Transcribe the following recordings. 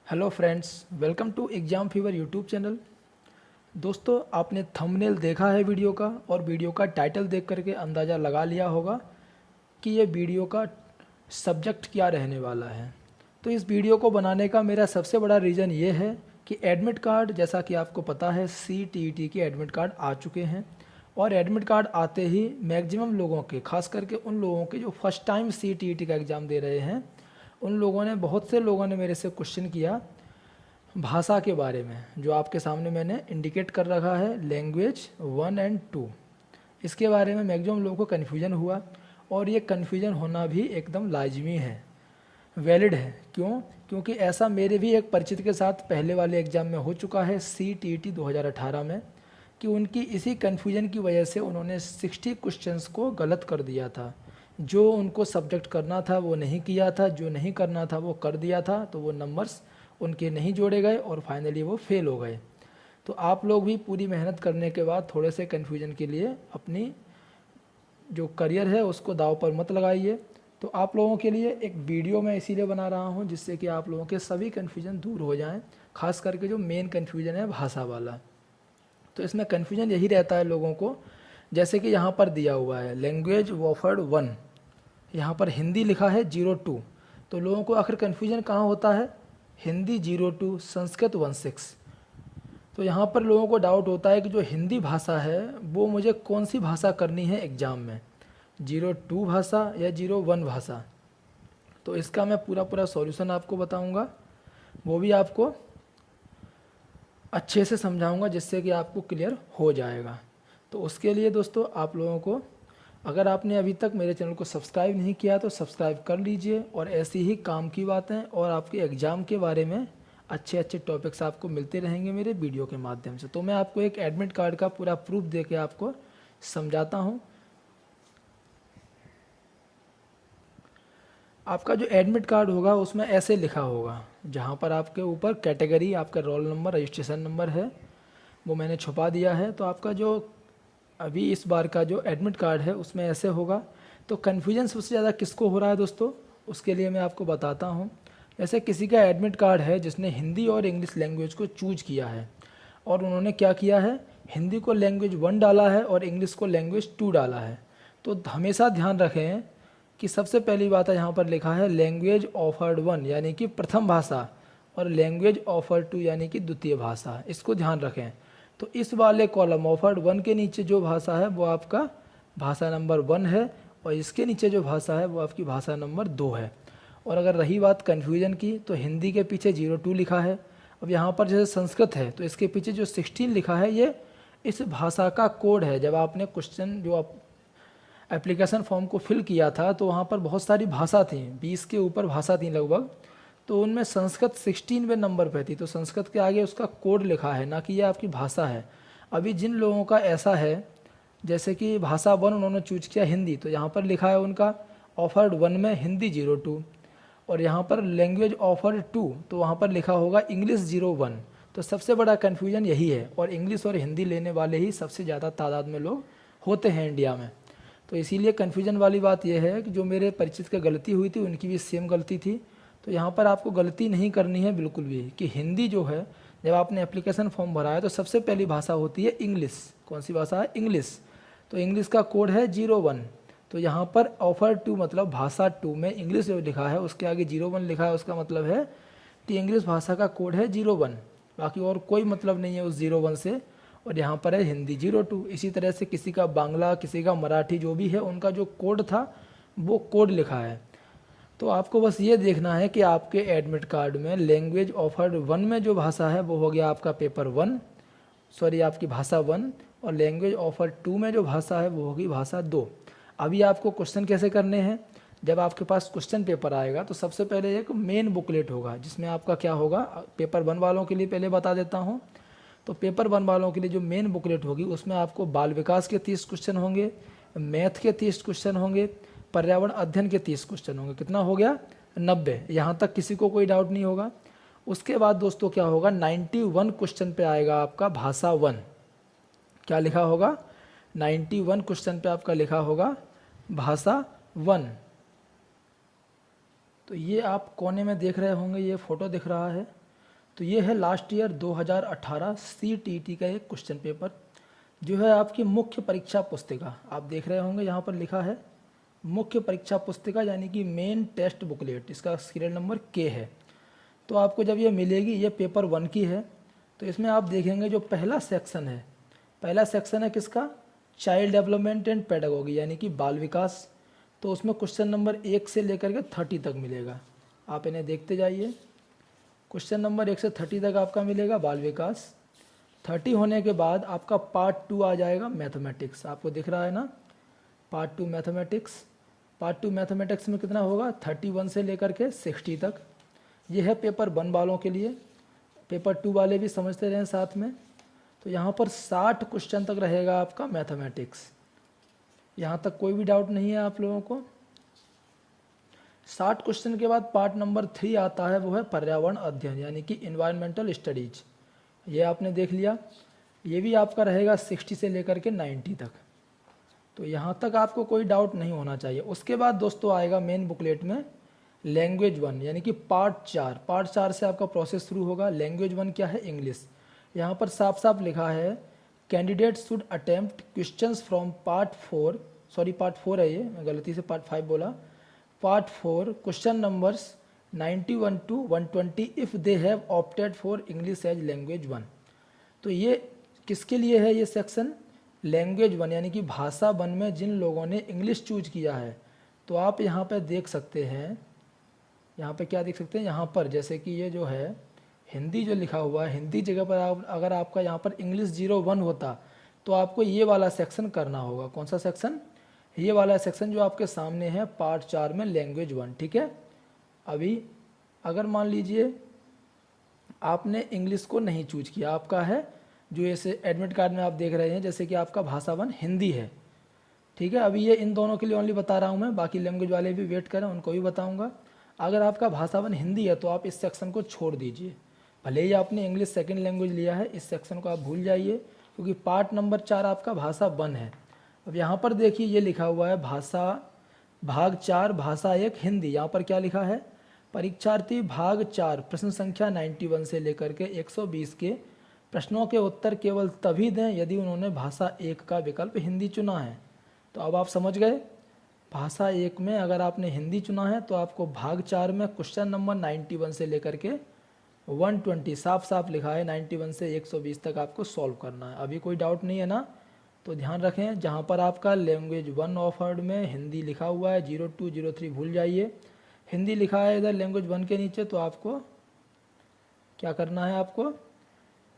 Hello friends, welcome to exam fever YouTube channel. दोस्तों, आपने thumbnail देखा है वीडियो का और वीडियो का टाइटल देख करके अंदाज़ा लगा लिया होगा कि ये वीडियो का सब्जेक्ट क्या रहने वाला है। तो इस वीडियो को बनाने का मेरा सबसे बड़ा रीज़न ये है कि एडमिट कार्ड, जैसा कि आपको पता है, CTET के एडमिट कार्ड आ चुके हैं और एडमिट कार्ड आते ही मैक्सिमम लोगों के, खास करके उन लोगों के जो फर्स्ट टाइम CTET का एग्ज़ाम दे रहे हैं, उन लोगों ने, बहुत से लोगों ने मेरे से क्वेश्चन किया भाषा के बारे में, जो आपके सामने मैंने इंडिकेट कर रखा है, लैंग्वेज 1 एंड 2। इसके बारे में मैक्सिमम लोगों को कन्फ्यूजन हुआ और ये कन्फ्यूजन होना भी एकदम लाजमी है, वैलिड है। क्यों? क्योंकि ऐसा मेरे भी एक परिचित के साथ पहले वाले एग्ज़ाम में हो चुका है, CTET 2018 में, कि उनकी इसी कन्फ्यूजन की वजह से उन्होंने 60 क्वेश्चंस को गलत कर दिया था। जो उनको सब्जेक्ट करना था वो नहीं किया था, जो नहीं करना था वो कर दिया था, तो वो नंबर्स उनके नहीं जोड़े गए और फाइनली वो फेल हो गए। तो आप लोग भी पूरी मेहनत करने के बाद थोड़े से कन्फ्यूजन के लिए अपनी जो करियर है उसको दांव पर मत लगाइए। तो आप लोगों के लिए एक वीडियो मैं इसीलिए बना रहा हूँ जिससे कि आप लोगों के सभी कन्फ्यूजन दूर हो जाएं, खास करके जो मेन कन्फ्यूजन है भाषा वाला। तो इसमें कन्फ्यूजन यही रहता है लोगों को, जैसे कि यहाँ पर दिया हुआ है लैंग्वेज वॉफर्ड 1, यहाँ पर हिंदी लिखा है 02। तो लोगों को आखिर कन्फ्यूजन कहाँ होता है? हिंदी 02, संस्कृत 16। तो यहाँ पर लोगों को डाउट होता है कि जो हिंदी भाषा है वो मुझे कौन सी भाषा करनी है एग्ज़ाम में, 02 भाषा या 01 भाषा। तो इसका मैं पूरा सॉल्यूशन आपको बताऊंगा, वो भी आपको अच्छे से समझाऊंगा जिससे कि आपको क्लियर हो जाएगा। तो उसके लिए दोस्तों, आप लोगों को, अगर आपने अभी तक मेरे चैनल को सब्सक्राइब नहीं किया तो सब्सक्राइब कर लीजिए और ऐसी ही काम की बातें और आपके एग्ज़ाम के बारे में अच्छे टॉपिक्स आपको मिलते रहेंगे मेरे वीडियो के माध्यम से। तो मैं आपको एक एडमिट कार्ड का पूरा प्रूफ दे के आपको समझाता हूँ। आपका जो एडमिट कार्ड होगा उसमें ऐसे लिखा होगा, जहाँ पर आपके ऊपर कैटेगरी, आपका रोल नंबर, रजिस्ट्रेशन नंबर है, वो मैंने छुपा दिया है। तो आपका जो अभी इस बार का जो एडमिट कार्ड है उसमें ऐसे होगा। तो कन्फ्यूजन सबसे ज़्यादा किसको हो रहा है दोस्तों, उसके लिए मैं आपको बताता हूँ। जैसे किसी का एडमिट कार्ड है जिसने हिंदी और इंग्लिश लैंग्वेज को चूज किया है और उन्होंने क्या किया है, हिंदी को लैंग्वेज 1 डाला है और इंग्लिश को लैंग्वेज 2 डाला है। तो हमेशा ध्यान रखें कि सबसे पहली बात है, यहाँ पर लिखा है लैंग्वेज ऑफर्ड 1 यानी कि प्रथम भाषा और लैंग्वेज ऑफर्ड 2 यानी कि द्वितीय भाषा। इसको ध्यान रखें। तो इस वाले कॉलम ऑफर्ड 1 के नीचे जो भाषा है वो आपका भाषा नंबर 1 है और इसके नीचे जो भाषा है वो आपकी भाषा नंबर 2 है। और अगर रही बात कन्फ्यूजन की, तो हिंदी के पीछे 02 लिखा है। अब यहाँ पर जैसे संस्कृत है तो इसके पीछे जो 16 लिखा है ये इस भाषा का कोड है। जब आपने क्वेश्चन, जो आप एप्लीकेशन फॉर्म को फिल किया था, तो वहाँ पर बहुत सारी भाषा थी, 20 के ऊपर भाषा थी लगभग। तो उनमें संस्कृत 16वें नंबर पे थी, तो संस्कृत के आगे उसका कोड लिखा है, ना कि ये आपकी भाषा है। अभी जिन लोगों का ऐसा है, जैसे कि भाषा 1 उन्होंने चूज किया हिंदी, तो यहाँ पर लिखा है उनका ऑफर्ड 1 में हिंदी 02 और यहाँ पर लैंग्वेज ऑफर्ड 2, तो वहाँ पर लिखा होगा इंग्लिश 01। तो सबसे बड़ा कन्फ्यूजन यही है, और इंग्लिश और हिंदी लेने वाले ही सबसे ज़्यादा तादाद में लोग होते हैं इंडिया में। तो इसीलिए कन्फ्यूजन वाली बात यह है कि जो मेरे परिचित का गलती हुई थी उनकी भी सेम गलती थी। तो यहाँ पर आपको गलती नहीं करनी है बिल्कुल भी, कि हिंदी जो है, जब आपने एप्लीकेशन फॉर्म भरा है तो सबसे पहली भाषा होती है इंग्लिश। कौन सी भाषा है? इंग्लिश। तो इंग्लिश का कोड है 01। तो यहाँ पर ऑफर 2 मतलब भाषा 2 में इंग्लिश जो लिखा है उसके आगे 01 लिखा है, उसका मतलब है कि इंग्लिश भाषा का कोड है 01, बाकी और कोई मतलब नहीं है उस 01 से। और यहाँ पर है हिंदी 02। इसी तरह से किसी का बांग्ला, किसी का मराठी, जो भी है उनका जो कोड था वो कोड लिखा है। तो आपको बस ये देखना है कि आपके एडमिट कार्ड में लैंग्वेज ऑफर्ड 1 में जो भाषा है वो हो गया आपका पेपर 1, सॉरी आपकी भाषा 1, और लैंग्वेज ऑफर्ड 2 में जो भाषा है वो होगी भाषा 2। अभी आपको क्वेश्चन कैसे करने हैं, जब आपके पास क्वेश्चन पेपर आएगा तो सबसे पहले एक मेन बुकलेट होगा जिसमें आपका क्या होगा, पेपर 1 वालों के लिए पहले बता देता हूँ। तो पेपर 1 वालों के लिए जो मेन बुकलेट होगी उसमें आपको बाल विकास के 30 क्वेश्चन होंगे, मैथ के 30 क्वेश्चन होंगे, पर्यावरण अध्ययन के 30 क्वेश्चन होंगे। कितना हो गया? 90। यहाँ तक किसी को कोई डाउट नहीं होगा। उसके बाद दोस्तों क्या होगा, 91 क्वेश्चन पे आएगा आपका भाषा 1। क्या लिखा होगा? 91 क्वेश्चन पे आपका लिखा होगा भाषा 1। तो ये आप कोने में देख रहे होंगे, ये फोटो दिख रहा है, तो ये है लास्ट ईयर 2018 CTET का एक क्वेश्चन पेपर जो है आपकी मुख्य परीक्षा पुस्तिका। आप देख रहे होंगे यहाँ पर लिखा है मुख्य परीक्षा पुस्तिका यानी कि मेन टेस्ट बुकलेट, इसका सीरियल नंबर K है। तो आपको जब ये मिलेगी, ये पेपर 1 की है, तो इसमें आप देखेंगे जो पहला सेक्शन है किसका, चाइल्ड डेवलपमेंट एंड पेडागोगी यानी कि बाल विकास। तो उसमें क्वेश्चन नंबर 1 से लेकर के 30 तक मिलेगा, आप इन्हें देखते जाइए। क्वेश्चन नंबर 1 से 30 तक आपका मिलेगा बाल विकास। 30 होने के बाद आपका पार्ट 2 आ जाएगा मैथमेटिक्स, आपको दिख रहा है ना, पार्ट 2 मैथमेटिक्स। पार्ट 2 मैथमेटिक्स में कितना होगा, 31 से लेकर के 60 तक। ये है पेपर 1 वालों के लिए, पेपर 2 वाले भी समझते रहें साथ में। तो यहाँ पर 60 क्वेश्चन तक रहेगा आपका मैथमेटिक्स। यहाँ तक कोई भी डाउट नहीं है आप लोगों को। 60 क्वेश्चन के बाद पार्ट नंबर 3 आता है, वो है पर्यावरण अध्ययन यानी कि इन्वायरमेंटल स्टडीज। ये आपने देख लिया, ये भी आपका रहेगा 60 से लेकर के 90 तक। तो यहाँ तक आपको कोई डाउट नहीं होना चाहिए। उसके बाद दोस्तों आएगा मेन बुकलेट में लैंग्वेज 1 यानी कि पार्ट 4। पार्ट 4 से आपका प्रोसेस शुरू होगा। लैंग्वेज 1 क्या है, इंग्लिश। यहाँ पर साफ साफ लिखा है candidate should attempt questions from part 4 है, ये मैं गलती से पार्ट 5 बोला। Part 4 question numbers 91 to 120 if they have opted for English as language 1। तो ये किसके लिए है ये सेक्शन, लैंग्वेज 1 यानी कि भाषा 1 में जिन लोगों ने इंग्लिश चूज किया है। तो आप यहाँ पे देख सकते हैं, यहाँ पे क्या देख सकते हैं, यहाँ पर जैसे कि ये जो है हिंदी जो लिखा हुआ है, हिंदी जगह पर अगर आपका यहाँ पर इंग्लिश 01 होता तो आपको ये वाला सेक्शन करना होगा। कौन सा सेक्शन, ये वाला सेक्शन जो आपके सामने है पार्ट 4 में लैंग्वेज 1, ठीक है। अभी अगर मान लीजिए आपने इंग्लिश को नहीं चूज किया, आपका है जो ऐसे एडमिट कार्ड में आप देख रहे हैं जैसे कि आपका भाषा 1 हिंदी है, ठीक है। अभी ये इन दोनों के लिए ओनली बता रहा हूँ मैं, बाकी लैंग्वेज वाले भी वेट करें, उनको भी बताऊँगा। अगर आपका भाषा 1 हिंदी है तो आप इस सेक्शन को छोड़ दीजिए, भले ही आपने इंग्लिश सेकेंड लैंग्वेज लिया है, इस सेक्शन को आप भूल जाइए क्योंकि पार्ट नंबर 4 आपका भाषा 1 है। अब यहाँ पर देखिए ये लिखा हुआ है भाषा भाग 4 भाषा 1 हिंदी। यहाँ पर क्या लिखा है, परीक्षार्थी भाग 4 प्रश्न संख्या 91 से लेकर के 120 के प्रश्नों के उत्तर केवल तभी दें यदि उन्होंने भाषा 1 का विकल्प हिंदी चुना है। तो अब आप समझ गए, भाषा 1 में अगर आपने हिंदी चुना है तो आपको भाग 4 में क्वेश्चन नंबर 91 से लेकर के 120 साफ साफ लिखा है 91 से 120 तक आपको सॉल्व करना है। अभी कोई डाउट नहीं है ना, तो ध्यान रखें जहाँ पर आपका लैंग्वेज 1 ऑफर्ड में हिंदी लिखा हुआ है 02 03 भूल जाइए, हिंदी लिखा है इधर लैंग्वेज 1 के नीचे, तो आपको क्या करना है, आपको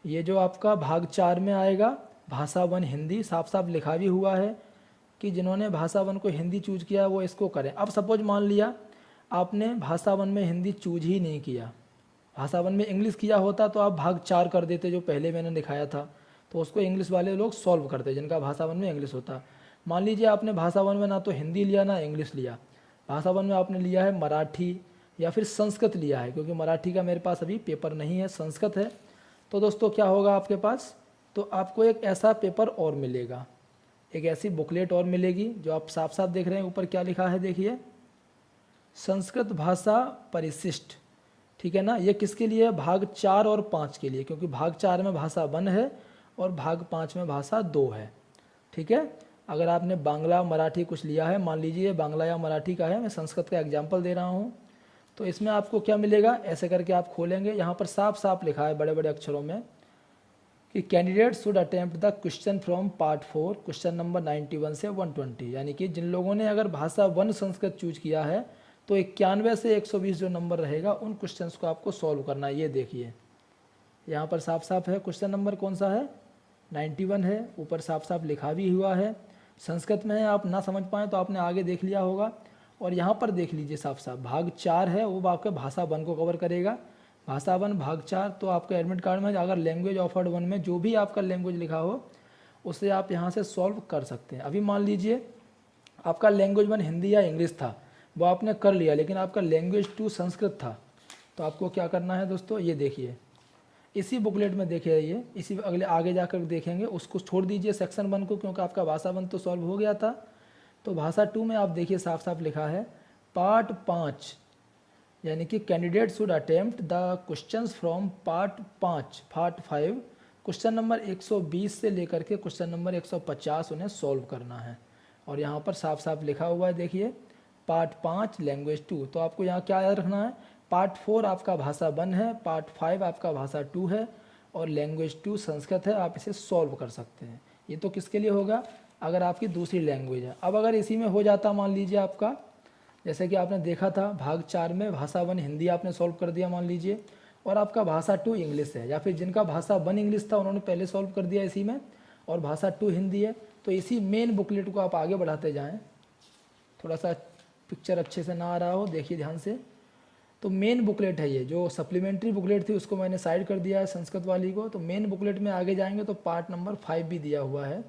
ये जो आपका भाग 4 में आएगा भाषा 1 हिंदी, साफ साफ लिखा भी हुआ है कि जिन्होंने भाषा 1 को हिंदी चूज किया वो इसको करें। अब सपोज मान लिया आपने भाषा 1 में हिंदी चूज ही नहीं किया, भाषा 1 में इंग्लिश किया होता तो आप भाग 4 कर देते जो पहले मैंने दिखाया था, तो उसको इंग्लिश वाले लोग सॉल्व करते जिनका भाषा 1 में इंग्लिश होता। मान लीजिए आपने भाषा 1 में ना तो हिंदी लिया ना इंग्लिश लिया, भाषा 1 में आपने लिया है मराठी या फिर संस्कृत लिया है, क्योंकि मराठी का मेरे पास अभी पेपर नहीं है, संस्कृत है। तो दोस्तों क्या होगा आपके पास, तो आपको एक ऐसा पेपर और मिलेगा, एक ऐसी बुकलेट और मिलेगी जो आप साफ साफ देख रहे हैं ऊपर क्या लिखा है, देखिए संस्कृत भाषा परिशिष्ट, ठीक है ना। ये किसके लिए है, भाग 4 और 5 के लिए, क्योंकि भाग 4 में भाषा 1 है और भाग 5 में भाषा 2 है, ठीक है। अगर आपने बांग्ला मराठी कुछ लिया है, मान लीजिए बांग्ला या मराठी का है, मैं संस्कृत का एग्जाम्पल दे रहा हूँ, तो इसमें आपको क्या मिलेगा, ऐसे करके आप खोलेंगे, यहाँ पर साफ साफ लिखा है बड़े बड़े अक्षरों में कि candidate should attempt the question from part 4 question number 91 से 120, यानी कि जिन लोगों ने अगर भाषा 1 संस्कृत चूज किया है तो 91 से 120 जो नंबर रहेगा उन क्वेश्चंस को आपको सॉल्व करना है। ये देखिए यहाँ पर साफ साफ है क्वेश्चन नंबर कौन सा है, 91 है, ऊपर साफ साफ लिखा भी हुआ है, संस्कृत में है, आप ना समझ पाएँ तो आपने आगे देख लिया होगा। और यहाँ पर देख लीजिए साफ साफ भाग 4 है, वो आपके भाषा 1 को कवर करेगा, भाषा 1 भाग 4। तो आपके एडमिट कार्ड में अगर लैंग्वेज ऑफर्ड 1 में जो भी आपका लैंग्वेज लिखा हो उसे आप यहाँ से सॉल्व कर सकते हैं। अभी मान लीजिए आपका लैंग्वेज 1 हिंदी या इंग्लिश था, वो आपने कर लिया, लेकिन आपका लैंग्वेज 2 संस्कृत था, तो आपको क्या करना है दोस्तों, ये देखिए इसी बुकलेट में देखिए, ये इसी अगले आगे जाकर देखेंगे, उसको छोड़ दीजिए सेक्शन 1 को, क्योंकि आपका भाषा 1 तो सॉल्व हो गया था। तो भाषा 2 में आप देखिए साफ साफ लिखा है पार्ट 5 यानी कि candidate should attempt the questions from part 5 question number 120 से लेकर के क्वेश्चन नंबर 150 उन्हें सॉल्व करना है। और यहाँ पर साफ साफ लिखा हुआ है, देखिए पार्ट 5 लैंग्वेज 2। तो आपको यहाँ क्या याद रखना है, पार्ट 4 आपका भाषा 1 है, पार्ट 5 आपका भाषा 2 है और लैंग्वेज 2 संस्कृत है। आप इसे सॉल्व कर सकते हैं। ये तो किसके लिए होगा, अगर आपकी दूसरी लैंग्वेज है। अब अगर इसी में हो जाता, मान लीजिए आपका, जैसे कि आपने देखा था भाग 4 में भाषा 1 हिंदी आपने सॉल्व कर दिया मान लीजिए, और आपका भाषा 2 इंग्लिश है, या फिर जिनका भाषा 1 इंग्लिश था उन्होंने पहले सॉल्व कर दिया इसी में, और भाषा 2 हिंदी है, तो इसी मेन बुकलेट को आप आगे बढ़ाते जाएं। थोड़ा सा पिक्चर अच्छे से ना आ रहा हो, देखिए ध्यान से। तो मेन बुकलेट है ये, जो सप्लीमेंट्री बुकलेट थी उसको मैंने साइड कर दिया है संस्कृत वाली को। तो मेन बुकलेट में आगे जाएंगे तो पार्ट नंबर 5 भी दिया हुआ है।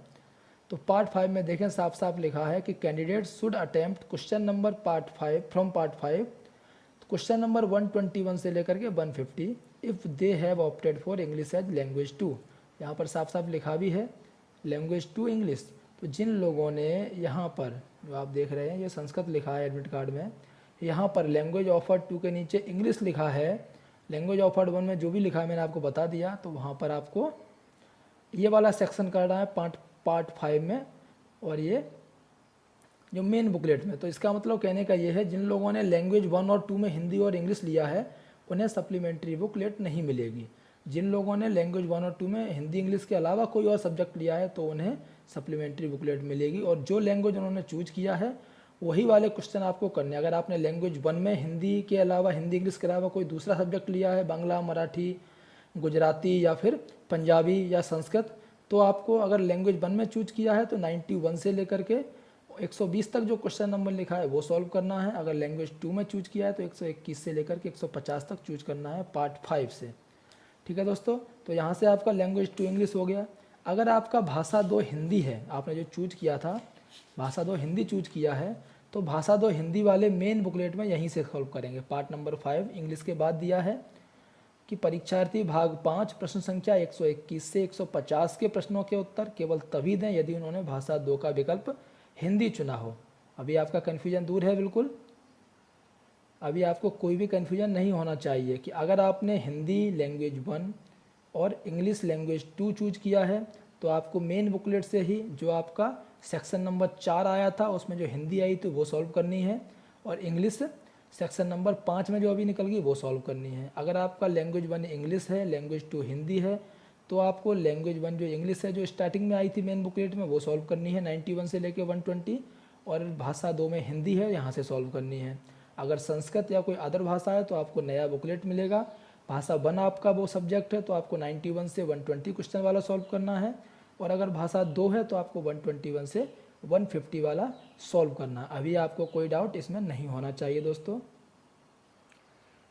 तो पार्ट 5 में देखें साफ साफ लिखा है कि candidate should attempt question number part 5 from part 5 question number 121 से लेकर के 150 if they have opted for English as language 2। यहाँ पर साफ साफ लिखा भी है लैंग्वेज 2 इंग्लिश। तो जिन लोगों ने यहाँ पर जो आप देख रहे हैं ये संस्कृत लिखा है एडमिट कार्ड में, यहाँ पर लैंग्वेज ऑफर्ड 2 के नीचे इंग्लिश लिखा है, लैंग्वेज ऑफर्ड 1 में जो भी लिखा है मैंने आपको बता दिया। तो वहाँ पर आपको ये वाला सेक्शन करना है पार्ट 5 में, और ये जो मेन बुकलेट में। तो इसका मतलब कहने का ये है, जिन लोगों ने लैंग्वेज 1 और 2 में हिंदी और इंग्लिश लिया है उन्हें सप्लीमेंट्री बुकलेट नहीं मिलेगी। जिन लोगों ने लैंग्वेज 1 और 2 में हिंदी इंग्लिश के अलावा कोई और सब्जेक्ट लिया है तो उन्हें सप्लीमेंट्री बुकलेट मिलेगी। और जो लैंग्वेज उन्होंने चूज किया है वही वाले क्वेश्चन आपको करने। अगर आपने लैंग्वेज 1 में हिंदी के अलावा, हिंदी इंग्लिश के अलावा कोई दूसरा सब्जेक्ट लिया है, बांग्ला, मराठी, गुजराती या फिर पंजाबी या संस्कृत, तो आपको अगर लैंग्वेज 1 में चूज किया है तो 91 से लेकर के 120 तक जो क्वेश्चन नंबर लिखा है वो सॉल्व करना है। अगर लैंग्वेज 2 में चूज किया है तो 121 से लेकर के 150 तक चूज करना है पार्ट 5 से। ठीक है दोस्तों, तो यहाँ से आपका लैंग्वेज 2 इंग्लिश हो गया। अगर आपका भाषा 2 हिंदी है, आपने जो चूज किया था भाषा 2 हिंदी चूज किया है, तो भाषा 2 हिंदी वाले मेन बुकलेट में यहीं से सॉल्व करेंगे। पार्ट नंबर 5 इंग्लिश के बाद दिया है कि परीक्षार्थी भाग 5 प्रश्न संख्या 121 से 150 के प्रश्नों के उत्तर केवल तभी दें यदि उन्होंने भाषा 2 का विकल्प हिंदी चुना हो। अभी आपका कन्फ्यूजन दूर है बिल्कुल, अभी आपको कोई भी कन्फ्यूजन नहीं होना चाहिए कि अगर आपने हिंदी लैंग्वेज 1 और इंग्लिश लैंग्वेज 2 चूज किया है तो आपको मेन बुकलेट से ही जो आपका सेक्शन नंबर 4 आया था उसमें जो हिंदी आई थी वो सॉल्व करनी है, और इंग्लिश सेक्शन नंबर 5 में जो अभी निकल गई वो सॉल्व करनी है। अगर आपका लैंग्वेज 1 इंग्लिश है, लैंग्वेज 2 हिंदी है, तो आपको लैंग्वेज 1 जो इंग्लिश है जो स्टार्टिंग में आई थी मेन बुकलेट में वो सॉल्व करनी है 91 से लेकर 120, और भाषा 2 में हिंदी है यहाँ से सॉल्व करनी है। अगर संस्कृत या कोई अदर भाषा है तो आपको नया बुकलेट मिलेगा। भाषा 1 आपका वो सब्जेक्ट है तो आपको 91 से 120 क्वेश्चन वाला सॉल्व करना है, और अगर भाषा 2 है तो आपको 121 से 150 वाला सॉल्व करना है। अभी आपको कोई डाउट इसमें नहीं होना चाहिए दोस्तों।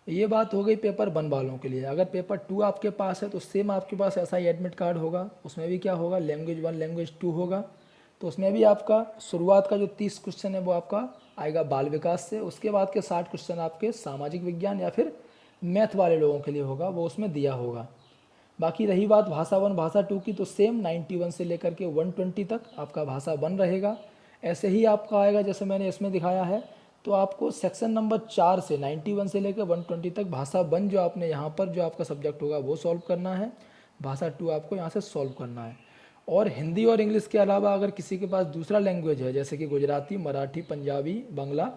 ये बात हो गई पेपर 1 वालों के लिए। अगर पेपर 2 आपके पास है तो सेम आपके पास ऐसा ही एडमिट कार्ड होगा, उसमें भी क्या होगा, लैंग्वेज 1 लैंग्वेज 2 होगा। तो उसमें भी आपका शुरुआत का जो 30 क्वेश्चन है वो आपका आएगा बाल विकास से, उसके बाद के 60 क्वेश्चन आपके सामाजिक विज्ञान या फिर मैथ वाले लोगों के लिए होगा, वो उसमें दिया होगा। बाकी रही बात भाषा 1 भाषा 2 की, तो सेम 91 से लेकर के 120 तक आपका भाषा 1 रहेगा। ऐसे ही आपका आएगा जैसे मैंने इसमें दिखाया है। तो आपको सेक्शन नंबर 4 से 91 से लेकर 120 तक भाषा 1 जो आपने यहाँ पर जो आपका सब्जेक्ट होगा वो सॉल्व करना है, भाषा 2 आपको यहाँ से सॉल्व करना है। और हिंदी और इंग्लिश के अलावा अगर किसी के पास दूसरा लैंग्वेज है जैसे कि गुजराती, मराठी, पंजाबी, बांग्ला,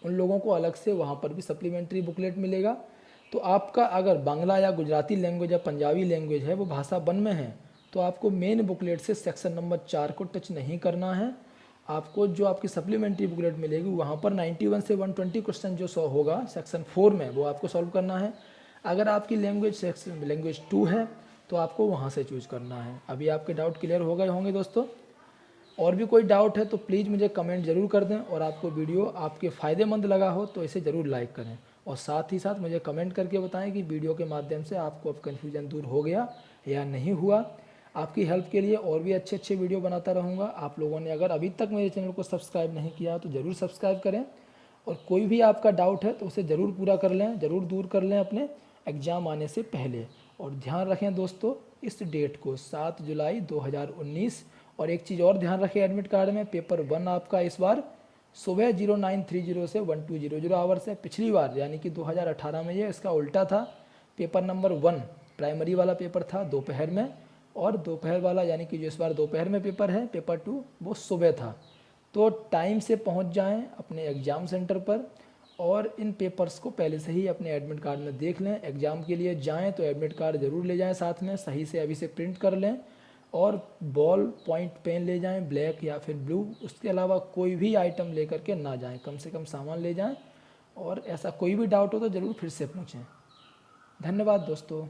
उन लोगों को अलग से वहाँ पर भी सप्लीमेंट्री बुकलेट मिलेगा। तो आपका अगर बांग्ला या गुजराती लैंग्वेज या पंजाबी लैंग्वेज है वो भाषा 1 में है तो आपको मेन बुकलेट से सेक्शन नंबर 4 को टच नहीं करना है। आपको जो आपकी सप्लीमेंट्री बुकलेट मिलेगी वहाँ पर 91 से 120 क्वेश्चन जो होगा सेक्शन 4 में वो आपको सॉल्व करना है। अगर आपकी लैंग्वेज 2 है तो आपको वहाँ से चूज करना है। अभी आपके डाउट क्लियर हो गए होंगे दोस्तों। और भी कोई डाउट है तो प्लीज़ मुझे कमेंट ज़रूर कर दें, और आपको वीडियो आपके फ़ायदेमंद लगा हो तो इसे ज़रूर लाइक करें, और साथ ही साथ मुझे कमेंट करके बताएं कि वीडियो के माध्यम से आपको अब कन्फ्यूजन दूर हो गया या नहीं हुआ। आपकी हेल्प के लिए और भी अच्छे अच्छे वीडियो बनाता रहूँगा। आप लोगों ने अगर अभी तक मेरे चैनल को सब्सक्राइब नहीं किया तो ज़रूर सब्सक्राइब करें, और कोई भी आपका डाउट है तो उसे ज़रूर पूरा कर लें, ज़रूर दूर कर लें अपने एग्ज़ाम आने से पहले। और ध्यान रखें दोस्तों इस डेट को 7 जुलाई 2019। और एक चीज़ और ध्यान रखें, एडमिट कार्ड में पेपर 1 आपका इस बार सुबह 0930 से 1200 आवर्स है। पिछली बार यानी कि 2018 में ये इसका उल्टा था। पेपर नंबर 1 प्राइमरी वाला पेपर था दोपहर में, और दोपहर वाला यानी कि जो इस बार दोपहर में पेपर है पेपर 2 वो सुबह था। तो टाइम से पहुंच जाएं अपने एग्ज़ाम सेंटर पर, और इन पेपर्स को पहले से ही अपने एडमिट कार्ड में देख लें। एग्ज़ाम के लिए जाएं तो एडमिट कार्ड ज़रूर ले जाएं साथ में, सही से अभी से प्रिंट कर लें, और बॉल पॉइंट पेन ले जाएं ब्लैक या फिर ब्लू। उसके अलावा कोई भी आइटम लेकर के ना जाएं, कम से कम सामान ले जाएं, और ऐसा कोई भी डाउट हो तो ज़रूर फिर से पूछें। धन्यवाद दोस्तों।